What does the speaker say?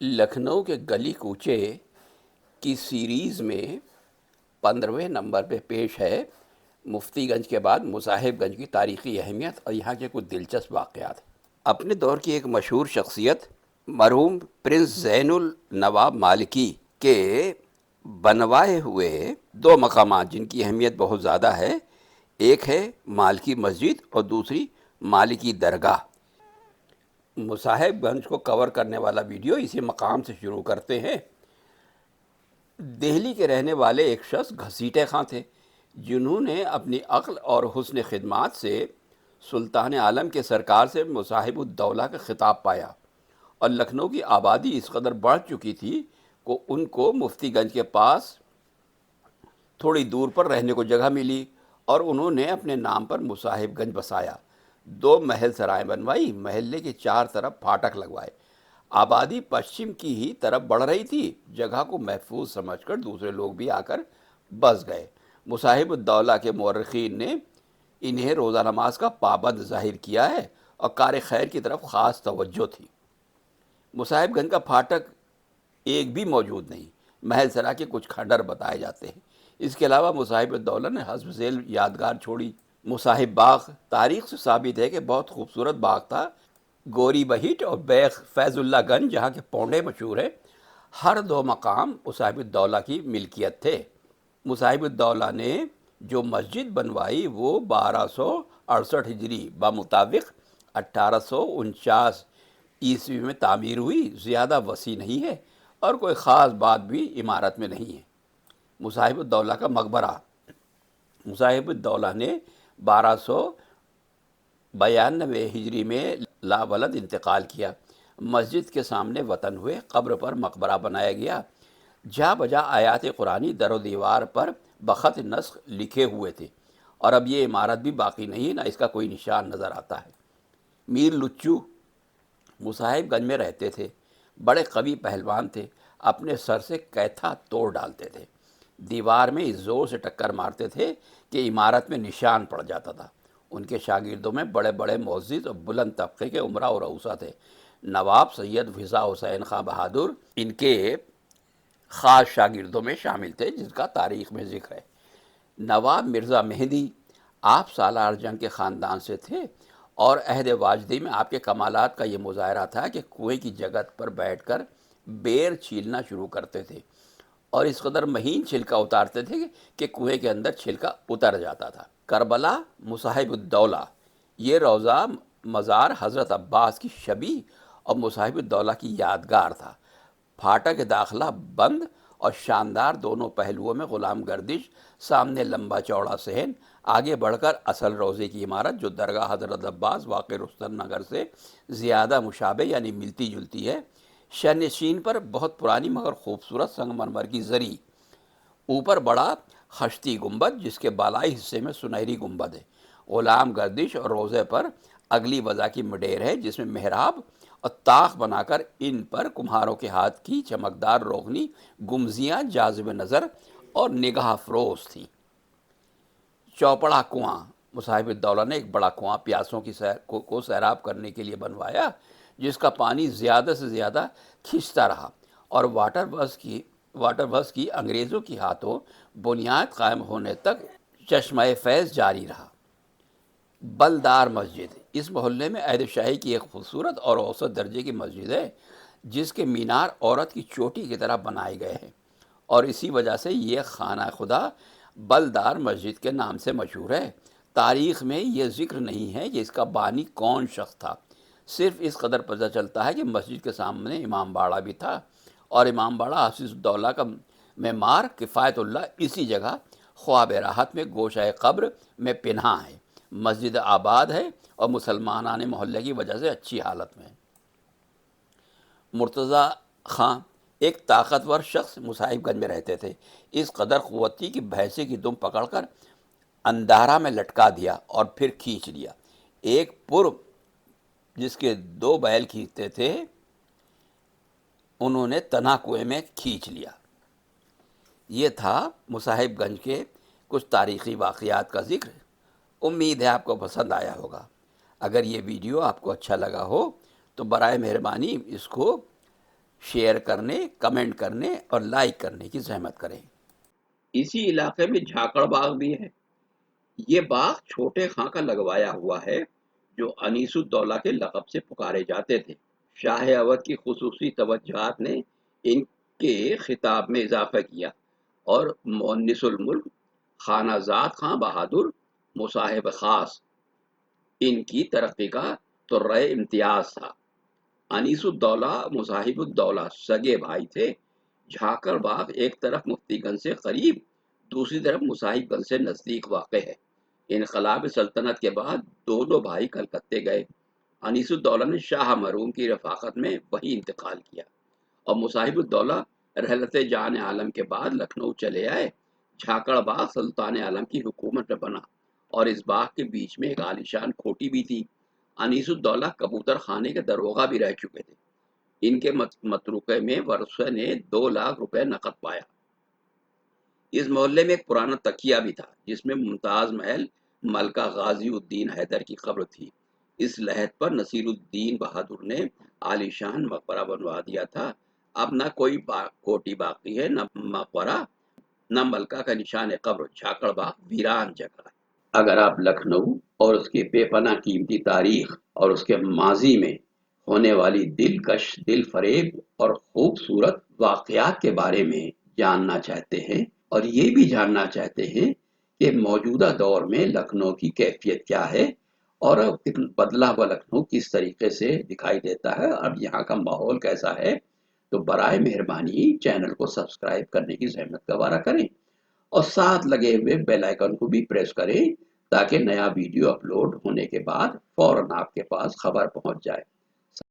لکھنؤ کے گلی کوچے کی سیریز میں 15ویں نمبر پہ پیش ہے مفتی گنج کے بعد مصاحب گنج کی تاریخی اہمیت اور یہاں کے کچھ دلچسپ واقعات۔ اپنے دور کی ایک مشہور شخصیت مرحوم پرنس زین النواب مالکی کے بنوائے ہوئے دو مقامات جن کی اہمیت بہت زیادہ ہے، ایک ہے مالکی مسجد اور دوسری مالکی درگاہ۔ مصاحب گنج کو کور کرنے والا ویڈیو اسی مقام سے شروع کرتے ہیں۔ دہلی کے رہنے والے ایک شخص گھسیٹے خاں تھے جنہوں نے اپنی عقل اور حسن خدمات سے سلطان عالم کے سرکار سے مصاحب الدولہ کا خطاب پایا، اور لکھنؤ کی آبادی اس قدر بڑھ چکی تھی کہ ان کو مفتی گنج کے پاس تھوڑی دور پر رہنے کو جگہ ملی اور انہوں نے اپنے نام پر مصاحب گنج بسایا۔ 2 محل سرائیں بنوائی، محلے کے 4 طرف پھاٹک لگوائے۔ آبادی پشچم کی ہی طرف بڑھ رہی تھی، جگہ کو محفوظ سمجھ کر دوسرے لوگ بھی آ کر بس گئے۔ مصاحب الدولہ کے مورخین نے انہیں روزہ نماز کا پابند ظاہر کیا ہے اور کار خیر کی طرف خاص توجہ تھی۔ مصاحب گنج کا پھاٹک ایک بھی موجود نہیں، محل سرا کے کچھ کھنڈر بتائے جاتے ہیں۔ اس کے علاوہ مصاحب الدولہ نے حسب ذیل یادگار چھوڑی۔ مصاحب باغ تاریخ سے ثابت ہے کہ بہت خوبصورت باغ تھا۔ گوری بہیٹ اور بیغ فیض اللہ گنج جہاں کے پونڈے مشہور ہیں، ہر 2 مقام مصاحب الدولہ کی ملکیت تھے۔ مصاحب الدولہ نے جو مسجد بنوائی وہ 1268 ہجری بمطابق 1849 عیسوی میں تعمیر ہوئی، زیادہ وسیع نہیں ہے اور کوئی خاص بات بھی عمارت میں نہیں ہے۔ مصاحب الدولہ کا مقبرہ۔ مصاحب الدولہ نے 1292 ہجری میں لاولد انتقال کیا۔ مسجد کے سامنے وطن ہوئے، قبر پر مقبرہ بنایا گیا۔ جا بجا آیات قرآنی در و دیوار پر بخط نسخ لکھے ہوئے تھے، اور اب یہ عمارت بھی باقی نہیں، نہ اس کا کوئی نشان نظر آتا ہے۔ میر لچو مصاحب گنج میں رہتے تھے، بڑے قوی پہلوان تھے، اپنے سر سے کیتھا توڑ ڈالتے تھے، دیوار میں اس زور سے ٹکر مارتے تھے کہ عمارت میں نشان پڑ جاتا تھا۔ ان کے شاگردوں میں بڑے بڑے معزز اور بلند طبقے کے امراء اور رؤسا تھے۔ نواب سید فضا حسین خاں بہادر ان کے خاص شاگردوں میں شامل تھے، جس کا تاریخ میں ذکر ہے۔ نواب مرزا مہدی آپ سالار جنگ کے خاندان سے تھے، اور عہد واجدی میں آپ کے کمالات کا یہ مظاہرہ تھا کہ کنویں کی جگت پر بیٹھ کر بیر چھیلنا شروع کرتے تھے اور اس قدر مہین چھلکا اتارتے تھے کہ کنویں کے اندر چھلکا اتر جاتا تھا۔ کربلا مصاحب الدولہ، یہ روضہ مزار حضرت عباس کی شبیہ اور مصاحب الدولہ کی یادگار تھا۔ پھاٹک داخلہ بند اور شاندار، دونوں پہلوؤں میں غلام گردش، سامنے لمبا چوڑا صحن، آگے بڑھ کر اصل روضے کی عمارت جو درگاہ حضرت عباس واقع رستم نگر سے زیادہ مشابہ یعنی ملتی جلتی ہے۔ شنشین پر بہت پرانی مگر خوبصورت سنگ مرمر کی زری، اوپر بڑا خشتی گنبد جس کے بالائی حصے میں سنہری گنبد ہے۔ غلام گردش اور روضے پر اگلی وضع کی مڈیر ہے جس میں محراب اور طاق بنا کر ان پر کمہاروں کے ہاتھ کی چمکدار روغنی گمزیاں جاذب نظر اور نگاہ افروز تھیں۔ چوپڑا کنواں، مصاحب الدولہ نے ایک بڑا کنواں پیاسوں کی کو سیراب کرنے کے لیے بنوایا، جس کا پانی زیادہ سے زیادہ کھنچتا رہا، اور واٹر ورکس کی انگریزوں کی ہاتھوں بنیاد قائم ہونے تک چشمہ فیض جاری رہا۔ بلدار مسجد، اس محلے میں عہد شاہی کی ایک خوبصورت اور اوسط درجے کی مسجد ہے جس کے مینار عورت کی چوٹی کی طرح بنائے گئے ہیں، اور اسی وجہ سے یہ خانہ خدا بلدار مسجد کے نام سے مشہور ہے۔ تاریخ میں یہ ذکر نہیں ہے کہ اس کا بانی کون شخص تھا، صرف اس قدر پتہ چلتا ہے کہ مسجد کے سامنے امام باڑہ بھی تھا، اور امام باڑہ حفیظ الدولہ کا معمار کفایت اللہ اسی جگہ خواب راحت میں گوشہ قبر میں پنہاں ہے۔ مسجد آباد ہے اور مسلمانان محلے کی وجہ سے اچھی حالت میں ہے۔ مرتضیٰ خاں ایک طاقتور شخص مصاحب گنج میں رہتے تھے۔ اس قدر قوت تھی کہ بھینسے کی دم پکڑ کر اندارہ میں لٹکا دیا اور پھر کھینچ لیا۔ ایک پر جس کے 2 بیل کھینچتے تھے انہوں نے تنہا کنویں میں کھینچ لیا۔ یہ تھا مصاحب گنج کے کچھ تاریخی واقعات کا ذکر۔ امید ہے آپ کو پسند آیا ہوگا۔ اگر یہ ویڈیو آپ کو اچھا لگا ہو تو برائے مہربانی اس کو شیئر کرنے، کمنٹ کرنے اور لائک کرنے کی زحمت کریں۔ اسی علاقے میں جھاکڑ باغ بھی ہے۔ یہ باغ چھوٹے خاں کا لگوایا ہوا ہے، جو انیس الدولہ کے لقب سے پکارے جاتے تھے۔ شاہ اودھ کی خصوصی توجہات نے ان کے خطاب میں اضافہ کیا اور مؤنس الملک خانہ زاد خاں بہادر مصاحب خاص ان کی ترقی کا ترہ امتیاز تھا۔ انیس الدولہ مصاحب الدولہ سگے بھائی تھے۔ جھاکر باغ ایک طرف مفتی گنج سے قریب، دوسری طرف مصاحب گنج سے نزدیک واقع ہے۔ انقلاب سلطنت کے بعد دونوں بھائی کلکتے گئے۔ انیس الدولہ نے شاہ مرحوم کی رفاقت میں وہیں انتقال کیا اور مصاحب الدولہ رحلت جان عالم کے بعد لکھنؤ چلے آئے۔ جھاکڑ باغ سلطان عالم کی حکومت میں بنا اور اس باغ کے بیچ میں ایک عالیشان کھوٹی بھی تھی۔ انیس الدولہ کبوتر خانے کے دروغہ بھی رہ چکے تھے۔ ان کے متروکے میں ورثے نے 2 لاکھ روپے نقد پایا۔ اس محلے میں ایک پرانا تکیہ بھی تھا جس میں ممتاز محل ملکہ غازی الدین حیدر کی قبر تھی۔ اس لحد پر نصیر الدین بہادر نے عالیشان مقبرہ بنوا دیا تھا۔ اب نہ کوئی کوٹی باقی ہے، نہ مقبرہ، نہ ملکہ کا نشان قبر۔ جھاکڑ باغ ویران جگہ ہے۔ اگر آپ لکھنؤ اور اس کی بے پناہ قیمتی تاریخ اور اس کے ماضی میں ہونے والی دلکش، دل فریب اور خوبصورت واقعات کے بارے میں جاننا چاہتے ہیں اور یہ بھی جاننا چاہتے ہیں کہ موجودہ دور میں لکھنؤ کی کیفیت کیا ہے اور بدلا ہوا لکھنؤ کس طریقے سے دکھائی دیتا ہے، اب یہاں کا ماحول کیسا ہے، تو برائے مہربانی چینل کو سبسکرائب کرنے کی زحمت گوارا کریں اور ساتھ لگے ہوئے بیل آئیکن کو بھی پریس کریں تاکہ نیا ویڈیو اپلوڈ ہونے کے بعد فوراً آپ کے پاس خبر پہنچ جائے۔